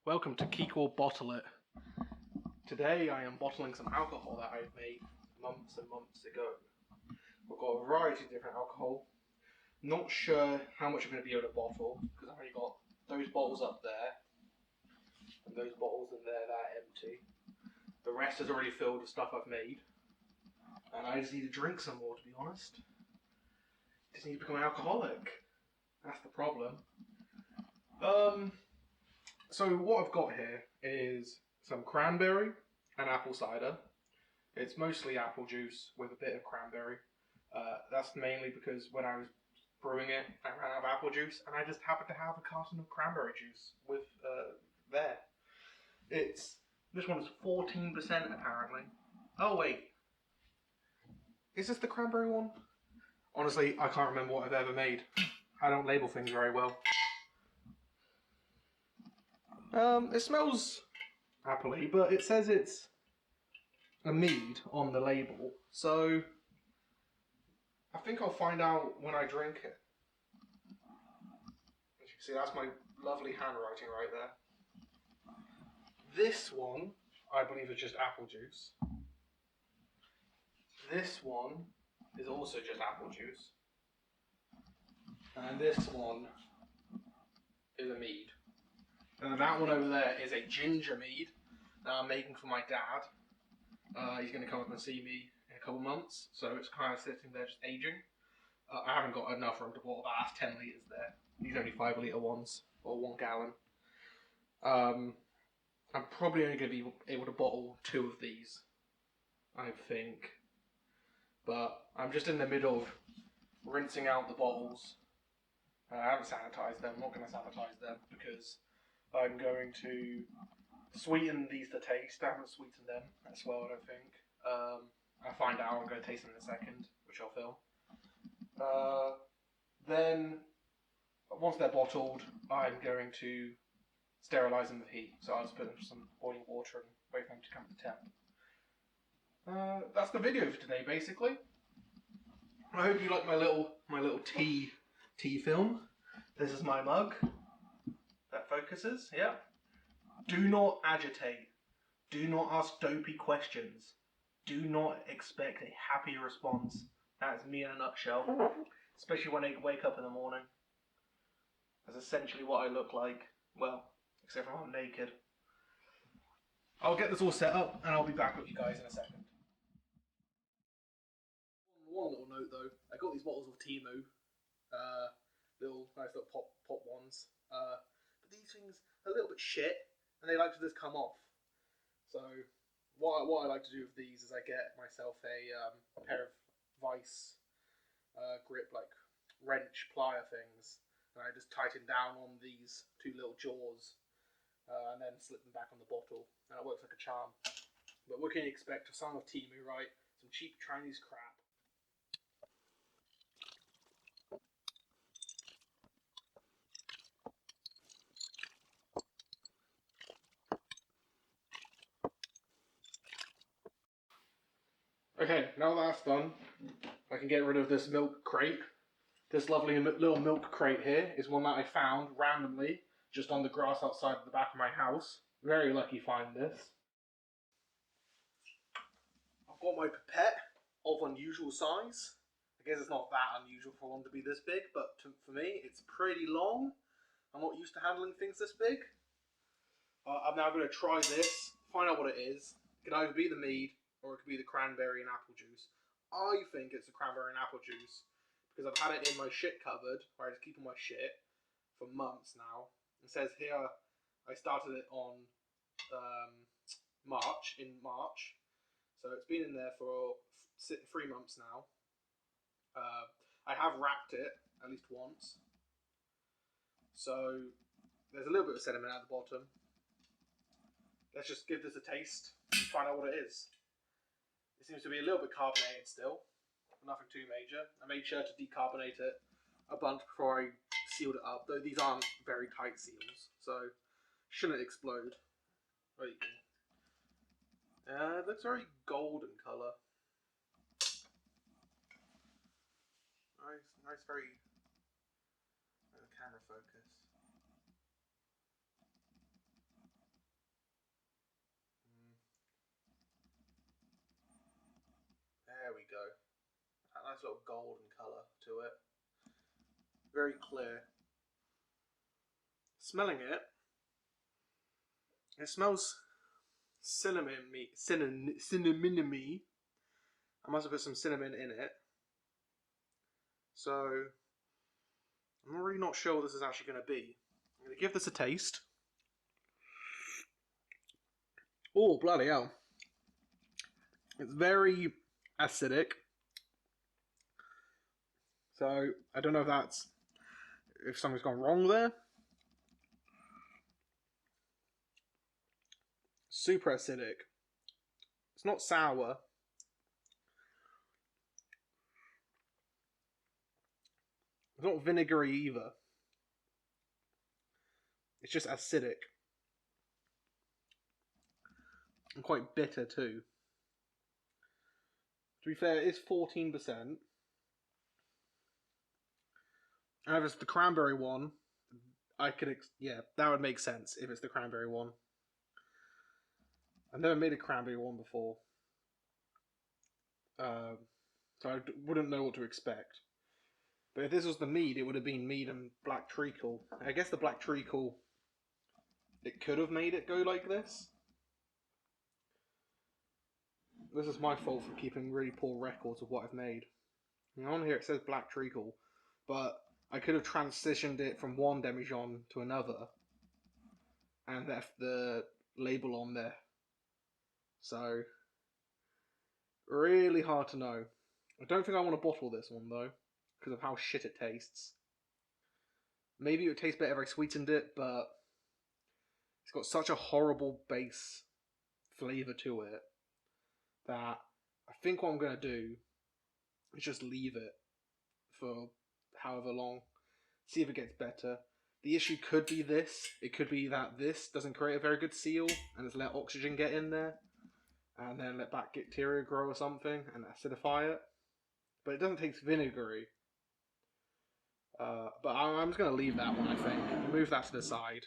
Welcome to KeeK or Bottle It. Today I am bottling some alcohol that I've made months and months ago. We've got a variety of different alcohol. Not sure how much I'm going to be able to bottle because I've only got those bottles up there and those bottles in there that are empty. The rest is already filled with stuff I've made. And I just need to drink some more, to be honest. Just need to become an alcoholic. That's the problem. So what I've got here is some cranberry and apple cider. It's mostly apple juice with a bit of cranberry. That's mainly because when I was brewing it, I ran out of apple juice, and I just happened to have a carton of cranberry juice with there. This one's 14% apparently. Oh wait, is this the cranberry one? Honestly, I can't remember what I've ever made. I don't label things very well. It smells appley, but it says it's a mead on the label, so I think I'll find out when I drink it. As you can see, that's my lovely handwriting right there. This one, I believe, is just apple juice. This one is also just apple juice. And this one is a mead. And that one over there is a ginger mead that I'm making for my dad. He's going to come up and see me in a couple months, so it's kind of sitting there just aging. I haven't got enough room to bottle that. That's 10 litres there. These are only 5 litre ones, or 1 gallon. I'm probably only going to be able to bottle 2 of these, I think. But I'm just in the middle of rinsing out the bottles. I haven't sanitized them. I'm not going to sanitize them because I'm going to sweeten these to taste. I haven't sweetened them as well, I don't think. I'll find out. I'm going to taste them in a second, which I'll film. Then, once they're bottled, I'm going to sterilise them with heat. So I'll just put them in some boiling water and wait for them to come to temp. That's the video for today, basically. I hope you like my little tea film. This is my mug. That focuses, yeah. Do not agitate. Do not ask dopey questions. Do not expect a happy response. That's me in a nutshell. Especially when I wake up in the morning. That's essentially what I look like. Well, except for I'm naked. I'll get this all set up and I'll be back with you guys in a second. One little note though, I got these bottles of Temu. Nice little pop ones. But these things are a little bit shit, and they like to just come off. So what I like to do with these is I get myself a pair of vice grip, like wrench plier things, and I just tighten down on these 2 little jaws, and then slip them back on the bottle, and it works like a charm. But what can you expect of someone of Temu, right? Some cheap Chinese crap. Okay, now that's done, I can get rid of this milk crate. This lovely little milk crate here is one that I found randomly just on the grass outside the back of my house. Very lucky finding this. I've got my pipette of unusual size. I guess it's not that unusual for one to be this big, but for me it's pretty long. I'm not used to handling things this big. I'm now going to try this, find out what it is. It can either be the mead or it could be the cranberry and apple juice. I think it's the cranberry and apple juice because I've had it in my shit cupboard where I just keep all my shit for months now. It says here I started it on in March, so it's been in there for 3 months now. I have wrapped it at least once, so there's a little bit of sediment at the bottom. Let's just give this a taste and find out what it is. It seems to be a little bit carbonated still, but nothing too major. I made sure to decarbonate it a bunch before I sealed it up, though these aren't very tight seals, so shouldn't explode. It looks very golden colour. Nice, very camera focus. go. A nice little golden colour to it. Very clear. Smelling it, it smells cinnamon-y. I must have put some cinnamon in it. So, I'm really not sure what this is actually going to be. I'm going to give this a taste. Oh, bloody hell. It's very acidic. So, I don't know if something's gone wrong there. Super acidic. It's not sour. It's not vinegary either. It's just acidic. And quite bitter too. To be fair, it is 14%. And if it's the cranberry one, yeah, that would make sense if it's the cranberry one. I've never made a cranberry one before. So I wouldn't know what to expect. But if this was the mead, it would have been mead and black treacle. I guess the black treacle, it could have made it go like this. This is my fault for keeping really poor records of what I've made. And on here it says black treacle, but I could have transitioned it from one demijohn to another and left the label on there. So, really hard to know. I don't think I want to bottle this one though, because of how shit it tastes. Maybe it would taste better if I sweetened it, but it's got such a horrible base flavour to it that I think what I'm going to do is just leave it for however long, see if it gets better. The issue could be this. It could be that this doesn't create a very good seal and just let oxygen get in there and then let bacteria grow or something and acidify it. But it doesn't taste vinegary. But I'm just going to leave that one, I think. Move that to the side.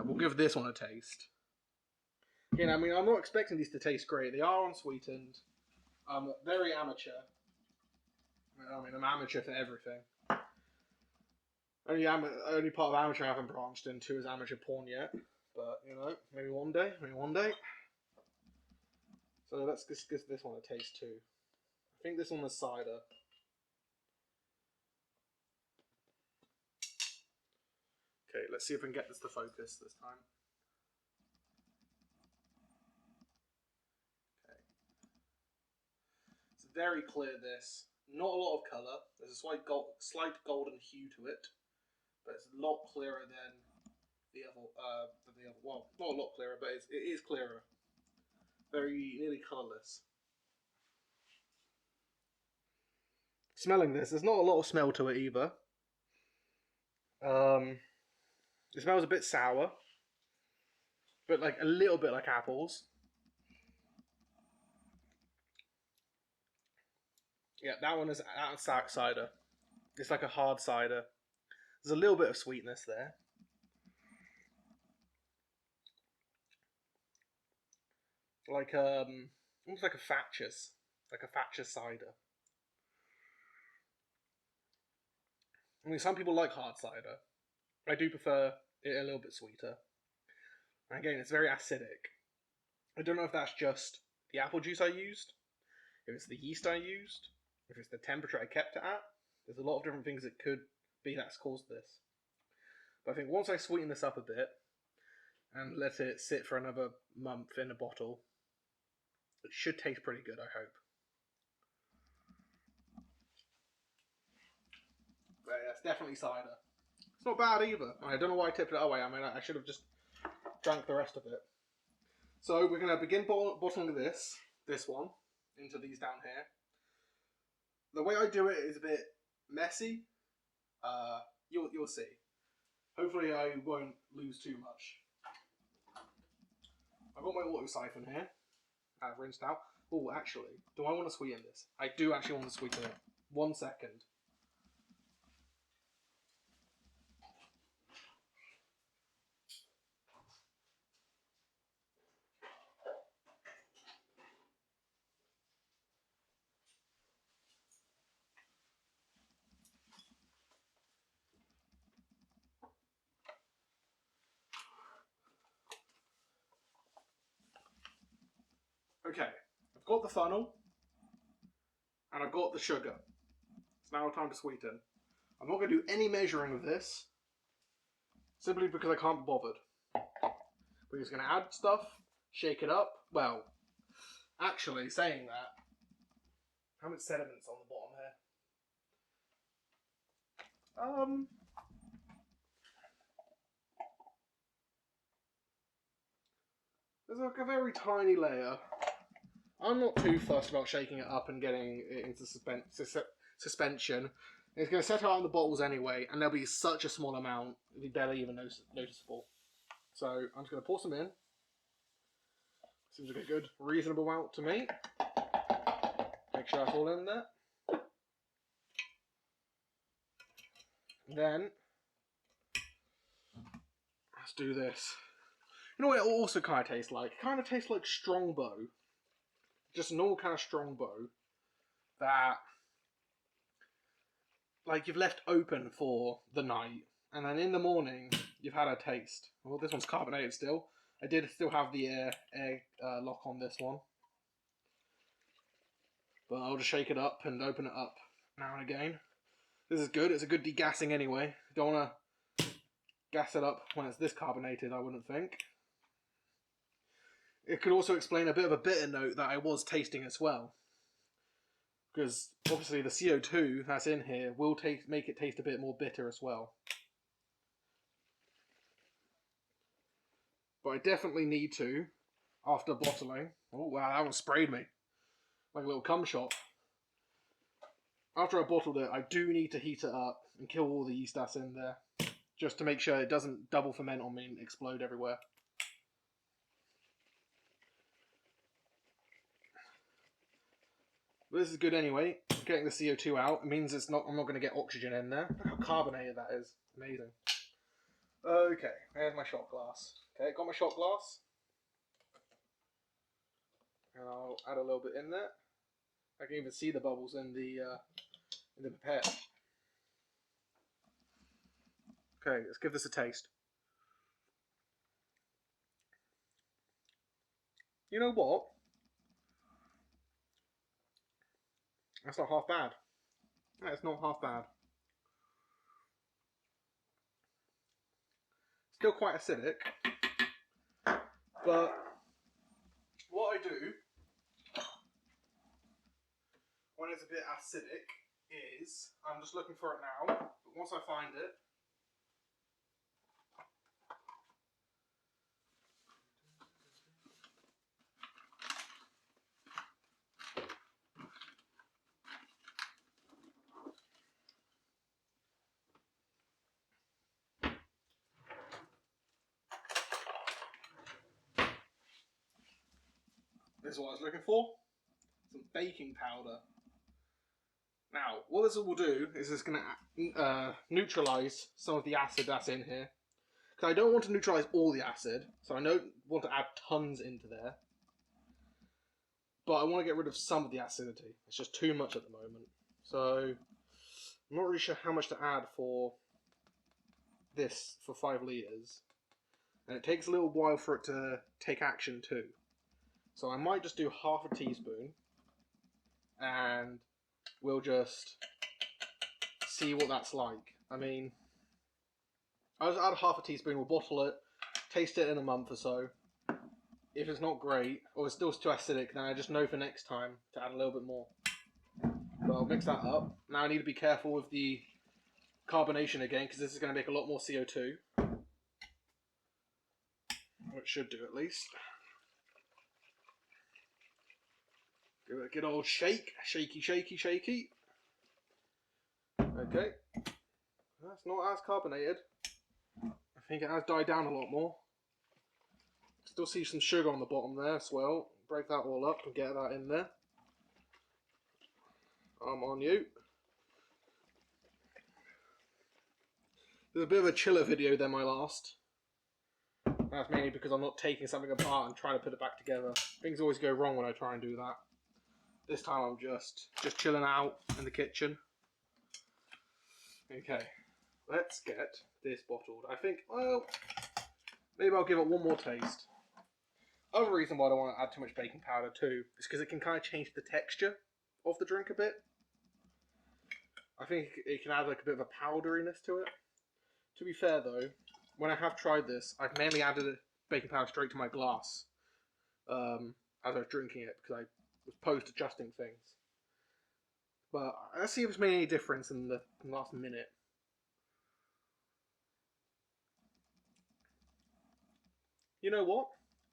We'll give this one a taste. Again, I mean, I'm not expecting these to taste great. They are unsweetened. Very amateur. I mean, I'm amateur for everything. Only part of amateur I haven't branched into is amateur porn yet. But, you know, maybe one day. So let's just give this one a taste too. I think this one is cider. Okay, let's see if we can get this to focus this time. Okay. It's very clear, this. Not a lot of colour. There's a slight golden hue to it. But it's a lot clearer than the other. Well, not a lot clearer, but it is clearer. Very nearly colourless. Smelling this, there's not a lot of smell to it either. It smells a bit sour, but like a little bit like apples. Yeah, that's cider. It's like a hard cider. There's a little bit of sweetness there. Like almost like a Thatcher's cider. I mean, some people like hard cider. I do prefer it a little bit sweeter. And again, it's very acidic. I don't know if that's just the apple juice I used, if it's the yeast I used, if it's the temperature I kept it at. There's a lot of different things it could be that's caused this. But I think once I sweeten this up a bit and let it sit for another month in a bottle, it should taste pretty good, I hope. But yeah, it's definitely cider. It's not bad either. I don't know why I tipped it away. I mean, I should have just drank the rest of it. So we're going to begin bottling this one, into these down here. The way I do it is a bit messy. You'll see. Hopefully I won't lose too much. I've got my auto siphon here. I've rinsed out. Oh, actually, do I want to sweeten this? I do actually want to sweeten it. 1 second. Okay, I've got the funnel and I've got the sugar. It's now time to sweeten. I'm not going to do any measuring of this, simply because I can't be bothered. We're just going to add stuff, shake it up. Well, actually, saying that, how much sediment's on the bottom here? There's like a very tiny layer. I'm not too fussed about shaking it up and getting it into suspension. It's going to set out in the bottles anyway, and there'll be such a small amount, it'll be barely even noticeable. So I'm just going to pour some in. Seems like a good, reasonable amount to me. Make sure that's all in there. Then, let's do this. You know what it also kind of tastes like? It kind of tastes like Strongbow. Just a normal kind of Strongbow that, like, you've left open for the night, and then in the morning you've had a taste. Well, this one's carbonated still. I did still have the air lock on this one, but I'll just shake it up and open it up now and again. This is good. It's a good degassing anyway. Don't want to gas it up when it's this carbonated, I wouldn't think. It could also explain a bit of a bitter note that I was tasting as well. Because obviously the CO2 that's in here will make it taste a bit more bitter as well. But I definitely need to, after bottling... Oh wow, that one sprayed me. Like a little cum shot. After I bottled it, I do need to heat it up and kill all the yeast that's in there. Just to make sure it doesn't double ferment on me and explode everywhere. But this is good anyway. Getting the CO2 out, it means I'm not going to get oxygen in there. Look how carbonated that is. Amazing. Okay, there's my shot glass. Okay, got my shot glass. And I'll add a little bit in there. I can even see the bubbles in the pipette. Okay, let's give this a taste. You know what? That's not half bad. That's not half bad. Still quite acidic. But what I do when it's a bit acidic is, I'm just looking for it now, but once I find it, this is what I was looking for. Some baking powder. Now, what this will do is it's going to neutralise some of the acid that's in here. Because I don't want to neutralise all the acid, so I don't want to add tons into there. But I want to get rid of some of the acidity. It's just too much at the moment. So, I'm not really sure how much to add for this for 5 litres. And it takes a little while for it to take action too. So I might just do half a teaspoon. And we'll just see what that's like. I mean, I'll just add half a teaspoon, we'll bottle it, taste it in a month or so. If it's not great, or it's still too acidic, then I just know for next time to add a little bit more. So I'll mix that up. Now I need to be careful with the carbonation again, because this is going to make a lot more CO2. Or it should do at least. Give it a good old shake. Shaky, shaky, shaky. Okay. That's not as carbonated. I think it has died down a lot more. Still see some sugar on the bottom there as well. Break that all up and get that in there. I'm on you. There's a bit of a chiller video than my last. That's mainly because I'm not taking something apart and trying to put it back together. Things always go wrong when I try and do that. This time I'm just chilling out in the kitchen. Okay, let's get this bottled. I think, well, maybe I'll give it one more taste. Other reason why I don't want to add too much baking powder too is because it can kind of change the texture of the drink a bit. I think it can add like a bit of a powderiness to it. To be fair though, when I have tried this, I've mainly added baking powder straight to my glass as I was drinking it because I was post-adjusting things. But let's see if it's made any difference in the last minute. You know what?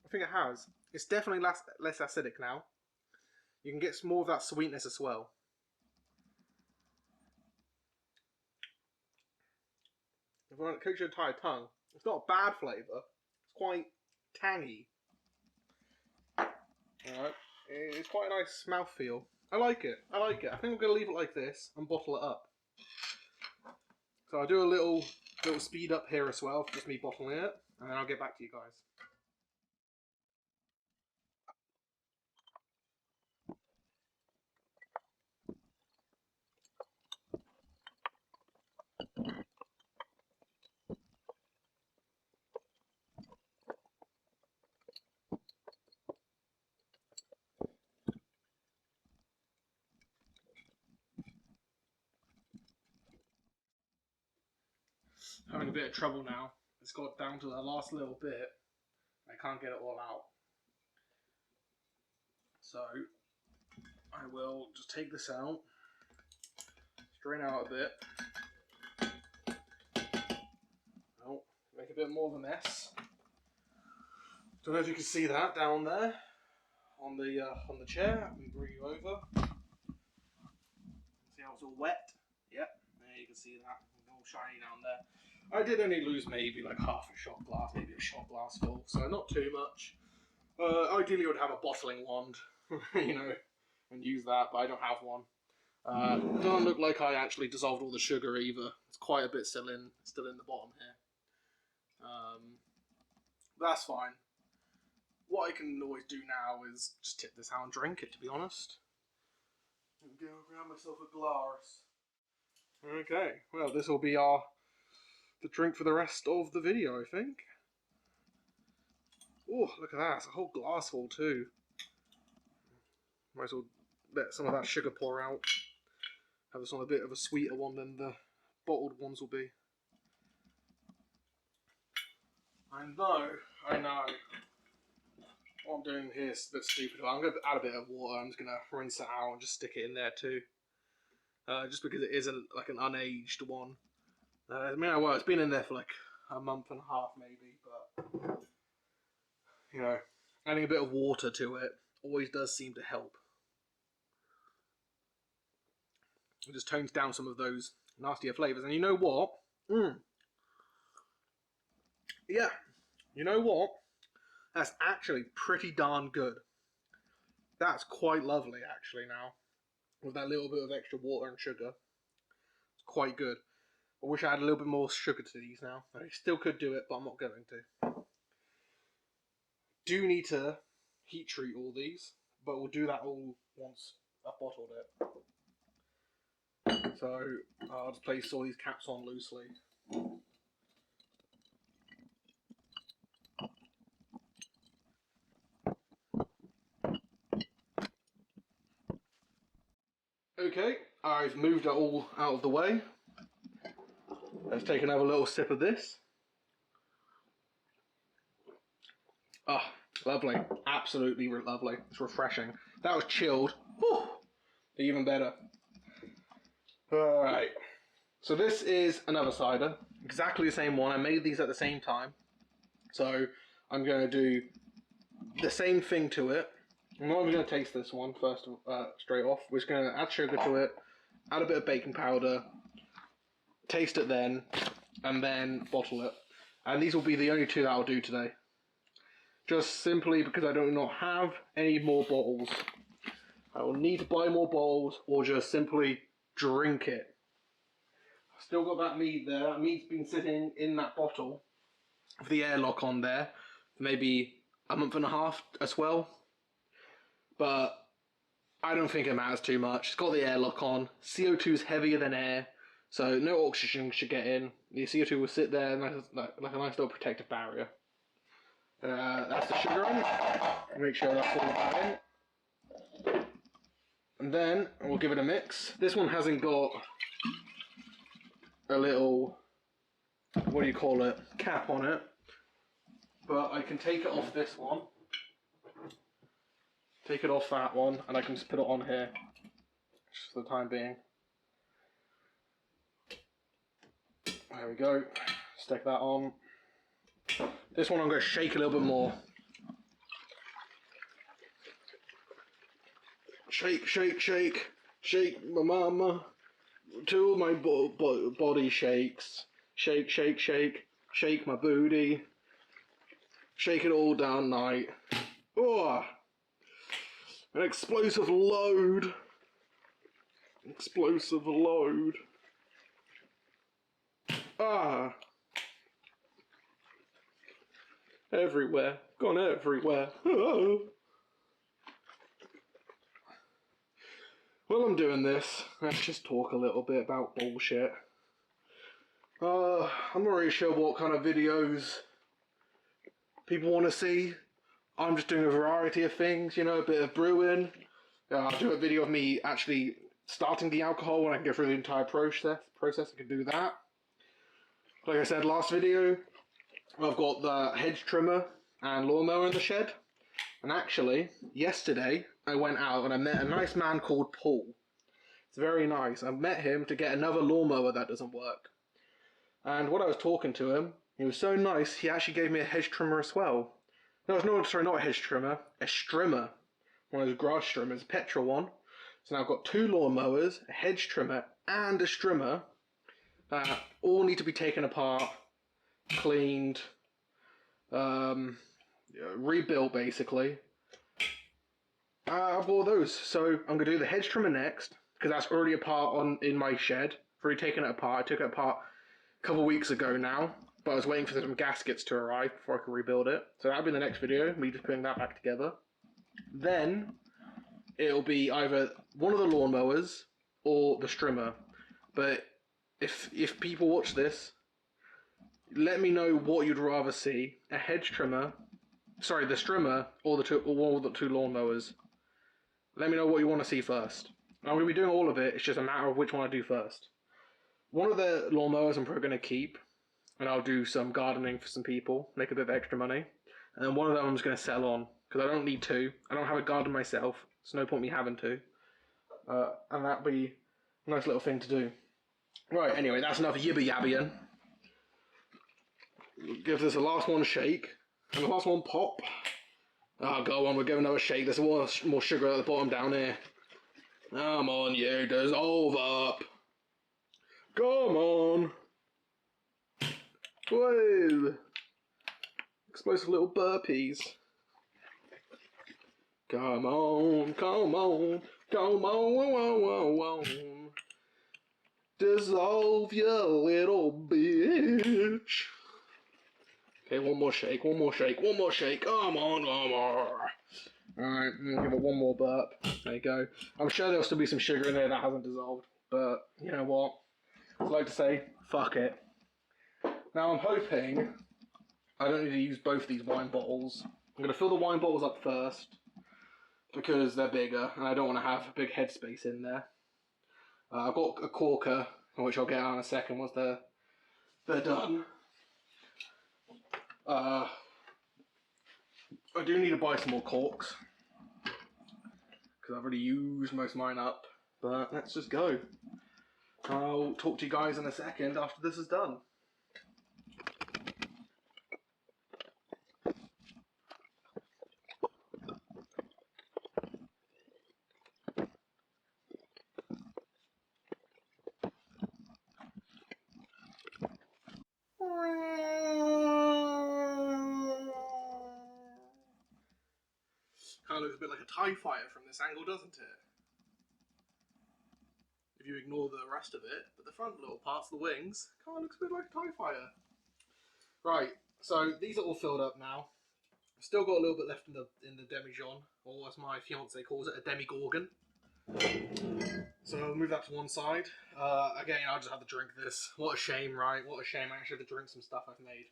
I think it has. It's definitely less acidic now. You can get more of that sweetness as well. If it coats your entire tongue, it's not a bad flavour. It's quite tangy. Alright. It's quite a nice mouthfeel. I like it. I like it. I think I'm going to leave it like this and bottle it up. So I'll do a little speed up here as well, just me bottling it, and then I'll get back to you guys. Having a bit of trouble now. It's got down to the last little bit. I can't get it all out. So I will just take this out, strain out a bit. Oh, make a bit more of a mess. Don't know if you can see that down there on the chair. Let me bring you over. See how it's all wet? Yep, there you can see that. It's all shiny down there. I did only lose maybe like half a shot glass, maybe a shot glass full, so not too much. Ideally I would have a bottling wand, you know, and use that, but I don't have one. It doesn't look like I actually dissolved all the sugar either. It's quite a bit still in the bottom here. That's fine. What I can always do now is just tip this out and drink it, to be honest. I'm going to grab myself a glass. Okay, well this will be the drink for the rest of the video, I think. Oh, look at that, it's a whole glass full too. Might as well let some of that sugar pour out. Have this on a bit of a sweeter one than the bottled ones will be. I know. What I'm doing here is a bit stupid. I'm going to add a bit of water. I'm just going to rinse it out and just stick it in there too. Just because it is like an unaged one. I mean, well, it's been in there for like a month and a half maybe, but you know, adding a bit of water to it always does seem to help. It just tones down some of those nastier flavours. And you know what? Yeah, you know what? That's actually pretty darn good. That's quite lovely actually now. With that little bit of extra water and sugar. It's quite good. I wish I had a little bit more sugar to these now. I still could do it, but I'm not going to. Do need to heat treat all these, but we'll do that all once I've bottled it. So I'll just place all these caps on loosely. Okay, I've moved it all out of the way. Let's take another little sip of this. Ah, lovely. Absolutely lovely. It's refreshing. That was chilled. Whew, even better. Alright. So this is another cider. Exactly the same one. I made these at the same time. So I'm going to do the same thing to it. I'm not even going to taste this one first, straight off. We're just going to add sugar to it, add a bit of baking powder, taste it then, and then bottle it. And these will be the only two that I'll do today. Just simply because I do not have any more bottles. I will need to buy more bottles or just simply drink it. I've still got that mead there. That mead's been sitting in that bottle with the airlock on there for maybe a month and a half as well. But I don't think it matters too much. It's got the airlock on. CO2 is heavier than air, so no oxygen should get in. The CO2 will sit there like a nice little protective barrier. That's the sugar in. Make sure that's all that in. And then we'll give it a mix. This one hasn't got a little, what do you call it, cap on it. But I can take it off this one. Take it off that one, and I can just put it on here. Just for the time being. There we go. Stick that on. This one I'm going to shake a little bit more. Shake, shake, shake. Shake my mama. Till my body shakes. Shake, shake, shake. Shake my booty. Shake it all down night. Oh! An explosive load. Explosive load. Ah! Everywhere. Gone everywhere. Oh. While I'm doing this, let's just talk a little bit about bullshit. I'm not really sure what kind of videos people want to see. I'm just doing a variety of things, you know, a bit of brewing. I'll do a video of me actually starting the alcohol when I can go through the entire process. I can do that. Like I said last video, I've got the hedge trimmer and lawnmower in the shed. And actually, yesterday, I went out and I met a nice man called Paul. It's very nice. I met him to get another lawnmower that doesn't work. And when I was talking to him, he was so nice, he actually gave me a hedge trimmer as well. No, sorry, not a hedge trimmer, a strimmer. One of those grass trimmers, a petrol one. So now I've got two lawnmowers, a hedge trimmer, and a strimmer. All need to be taken apart, cleaned, rebuilt basically. I've got all those, so I'm going to do the hedge trimmer next, because that's already apart in my shed. I've already taken it apart. I took it apart a couple of weeks ago now, but I was waiting for some gaskets to arrive before I could rebuild it. So that'll be the next video, me just putting that back together. Then it'll be either one of the lawnmowers or the strimmer. But if people watch this, let me know what you'd rather see: a hedge trimmer, sorry, the strimmer, or the two lawnmowers. Let me know what you want to see first. I'm going to be doing all of it. It's just a matter of which one I do first. One of the lawnmowers I'm probably going to keep, and I'll do some gardening for some people, make a bit of extra money. And then one of them I'm just going to sell on, because I don't need two. I don't have a garden myself. There's no point me having two. And that'll be a nice little thing to do. Right, anyway, that's enough yibba-yabbying. Give this a last one shake, and the last one pop. Oh, go on, we'll give another shake. There's more sugar at the bottom down here. Come on, you, dissolve up. Come on. Whoa. Explosive little burpees. Come on, come on, come on, whoa, whoa. Dissolve, you little bitch. Okay, one more shake, one more shake, one more shake. Come on, come on. Alright, I'm gonna give it one more burp. There you go. I'm sure there'll still be some sugar in there that hasn't dissolved, but you know what? I'd like to say, fuck it. Now I'm hoping I don't need to use both these wine bottles. I'm gonna fill the wine bottles up first because they're bigger and I don't want to have a big headspace in there. I've got a corker, which I'll get out in a second once they're done. I do need to buy some more corks because I've already used most of mine up, but let's just go. I'll talk to you guys in a second after this is done. Kind of looks a bit like a TIE fighter from this angle, doesn't it? If you ignore the rest of it, but the front little parts, the wings, kind of looks a bit like a TIE fighter. Right, so these are all filled up now. I've still got a little bit left in the demijohn, or as my fiance calls it, a demigorgon. So I'll move that to one side. Again, I'll just have to drink this. What a shame, right? What a shame I actually have to drink some stuff I've made.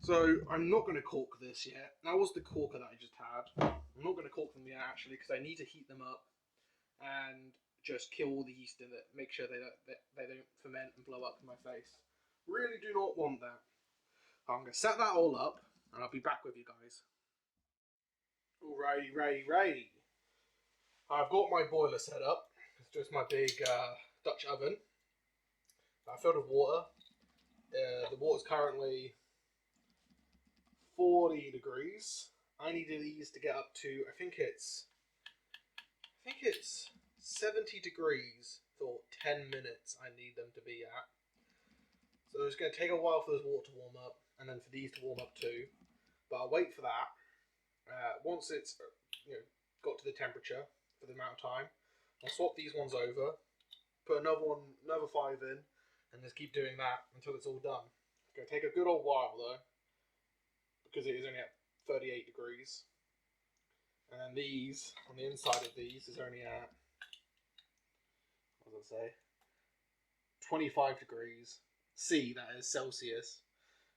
So I'm not going to cork this yet. That was the corker that I just had. I'm not going to cork them yet actually because I need to heat them up and just kill all the yeast in it. Make sure they don't ferment and blow up in my face. Really do not want that. I'm going to set that all up and I'll be back with you guys. Alrighty, righty. I've got my boiler set up. It's just my big Dutch oven. I filled with water. The water's currently 40 degrees. I needed these to get up to, I think it's 70 degrees for 10 minutes I need them to be at. So it's going to take a while for this water to warm up, and then for these to warm up too. But I'll wait for that. Once it's got to the temperature for the amount of time, I'll swap these ones over, put another 5 in, and just keep doing that until it's all done. It's going to take a good old while though, because it is only at 38 degrees. And then these, on the inside of these, is only at, what was I say, 25 degrees. C, that is Celsius.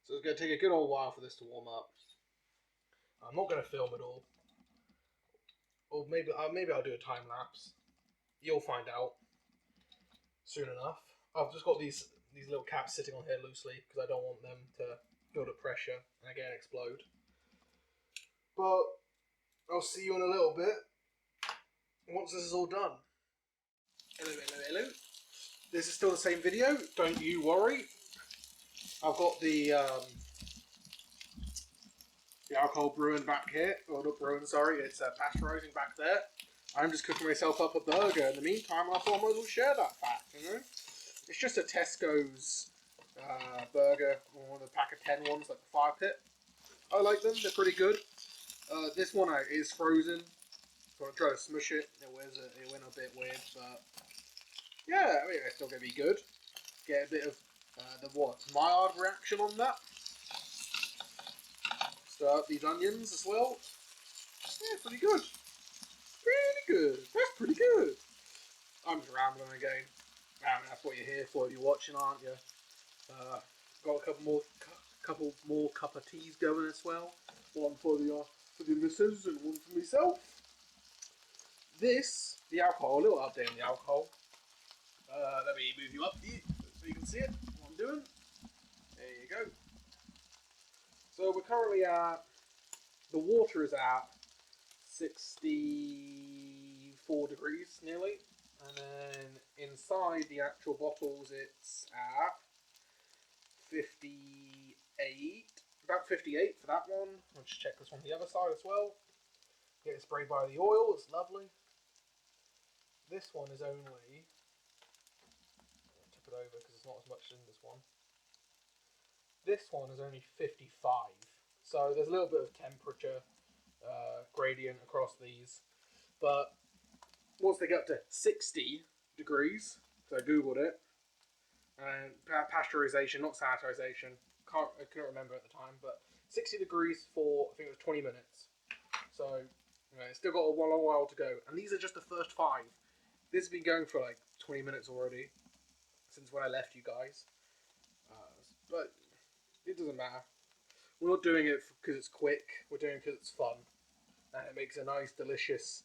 So it's going to take a good old while for this to warm up. I'm not going to film it all. Or maybe I'll do a time lapse. You'll find out soon enough. I've just got these little caps sitting on here loosely because I don't want them to build up pressure and again explode. But I'll see you in a little bit once this is all done. Hello. This is still the same video, don't you worry. I've got the alcohol brewing back here. Well, not brewing, sorry, it's pasteurising back there. I'm just cooking myself up a burger in the meantime, and I thought I might as well share that fact, you know? It's just a Tesco's burger, one of the pack of 10 ones, like the fire pit. I like them, they're pretty good. This one is frozen, so I'm trying to smush it. It went a bit weird, but yeah, I mean, it's still going to be good. Get a bit of the mild reaction on that. Stir up these onions as well. Yeah, pretty good. Pretty good. That's pretty good. I'm just rambling again. I mean, that's what you're here for. You're watching, aren't you? Got a couple more cup of teas going as well. One for the missus and one for myself. The alcohol. A little update on the alcohol. Let me move you up here so you can see it. What I'm doing. There you go. So we're currently at, the water is at 64 degrees nearly, and then inside the actual bottles it's at 58, about 58 for that one. I'll just check this on the other side as well. Get it sprayed by the oil, it's lovely. This one is only, I'll tip it over because there's not as much in this one. This one is only 55, so there's a little bit of temperature gradient across these. But once they get up to 60 degrees, so I googled it, and pasteurization, not sanitization, I couldn't remember at the time, but 60 degrees for, I think it was 20 minutes. So it's still got a long while to go, and these are just the first 5. This has been going for like 20 minutes already, since when I left you guys. But it doesn't matter. We're not doing it because it's quick. We're doing it because it's fun. And it makes a nice, delicious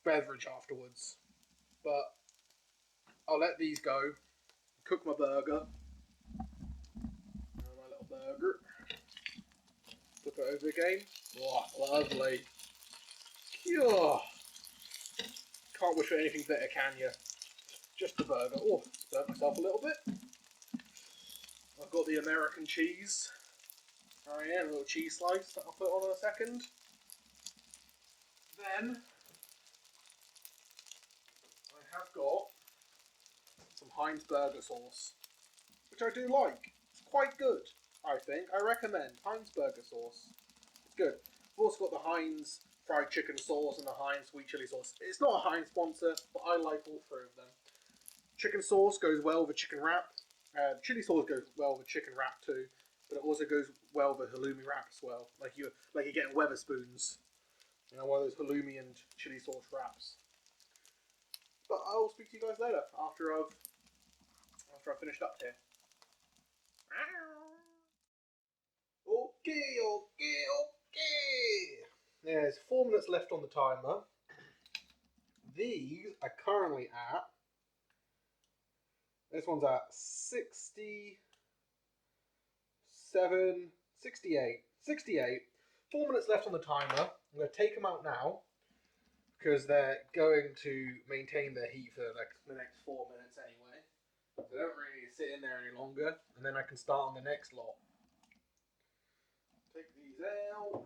beverage afterwards. But I'll let these go. Cook my burger. My little burger. Flip it over again. Oh, lovely. Oh, can't wish for anything better, can you? Just the burger. Oh, burnt myself a little bit. I've got the American cheese. Oh yeah, a little cheese slice that I'll put on in a second. Then I have got some Heinz burger sauce, which I do like. It's quite good, I think. I recommend Heinz burger sauce. It's good. I've also got the Heinz fried chicken sauce and the Heinz sweet chili sauce. It's not a Heinz sponsor, but I like all 3 of them. Chicken sauce goes well with chicken wrap. Chili sauce goes well with chicken wrap too, but it also goes well with halloumi wrap as well. Like you're getting Weatherspoons, one of those halloumi and chili sauce wraps. But I'll speak to you guys later after I've finished up here. Okay. There's 4 minutes left on the timer. These are currently at. This one's at 67, 68. 68. 4 minutes left on the timer. I'm going to take them out now because they're going to maintain their heat for like the next 4 minutes anyway. So they don't really sit in there any longer, and then I can start on the next lot. Take these out.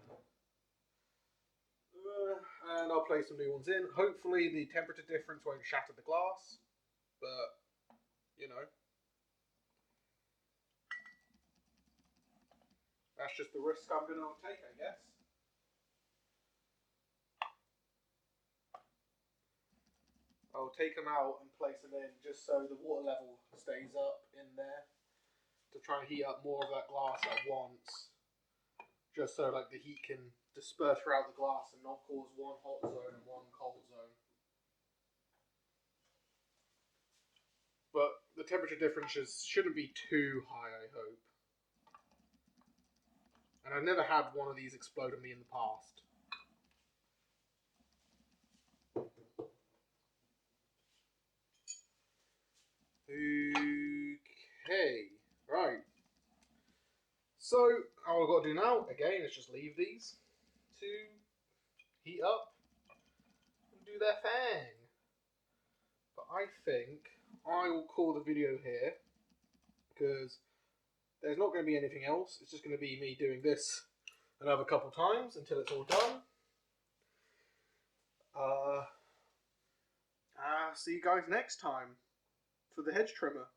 And I'll place some new ones in. Hopefully the temperature difference won't shatter the glass, but you know, that's just the risk I'm going to take, I guess. I'll take them out and place them in just so the water level stays up in there to try and heat up more of that glass at once. Just so like the heat can disperse throughout the glass and not cause one hot zone and one cold zone. But the temperature differences shouldn't be too high, I hope. And I've never had one of these explode on me in the past. Okay, right. So, all I've got to do now, again, is just leave these to heat up and do their thing. But I think I will call the video here because there's not going to be anything else. It's just going to be me doing this another couple times until it's all done. See you guys next time for the hedge trimmer.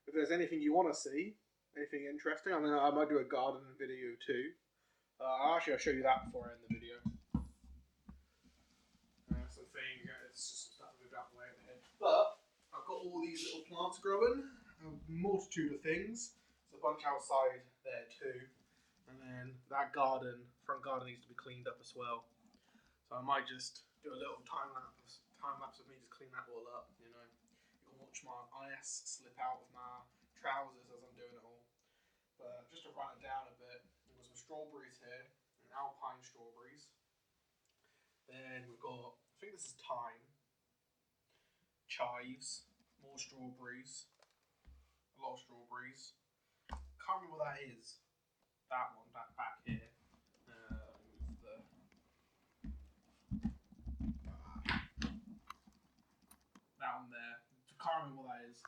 If there's anything you want to see, anything interesting, I mean, I might do a garden video too. Actually, I'll show you that before I end the video. It's just stuff moved out the way of the hedge. But I've got all these little plants growing, a multitude of things. There's a bunch outside there too. And then that front garden needs to be cleaned up as well. So I might just do a little time lapse of me just clean that all up, you know. You can watch my ice slip out of my trousers as I'm doing it all. But just to run it down a bit, we've got some strawberries here, and alpine strawberries. Then we've got, I think this is thyme, chives, more strawberries, a lot of strawberries. Can't remember what that is. That one, that back here. That one there. Can't remember what that is.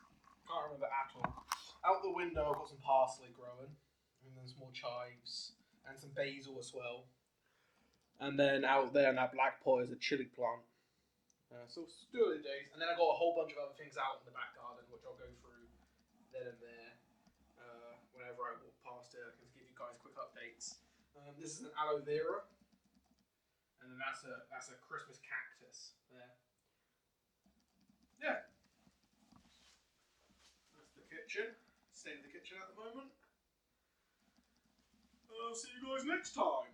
Can't remember at all. Out the window, I've got some parsley growing, and then some more chives, and some basil as well. And then out there in that black pot is a chili plant. So still early days. And then I got a whole bunch of other things out in the back garden, which I'll go through then and there. Whenever I walk past it, I can give you guys quick updates. This is an aloe vera, and then that's a Christmas cactus there. Yeah. That's the kitchen. State of the kitchen at the moment. I'll see you guys next time.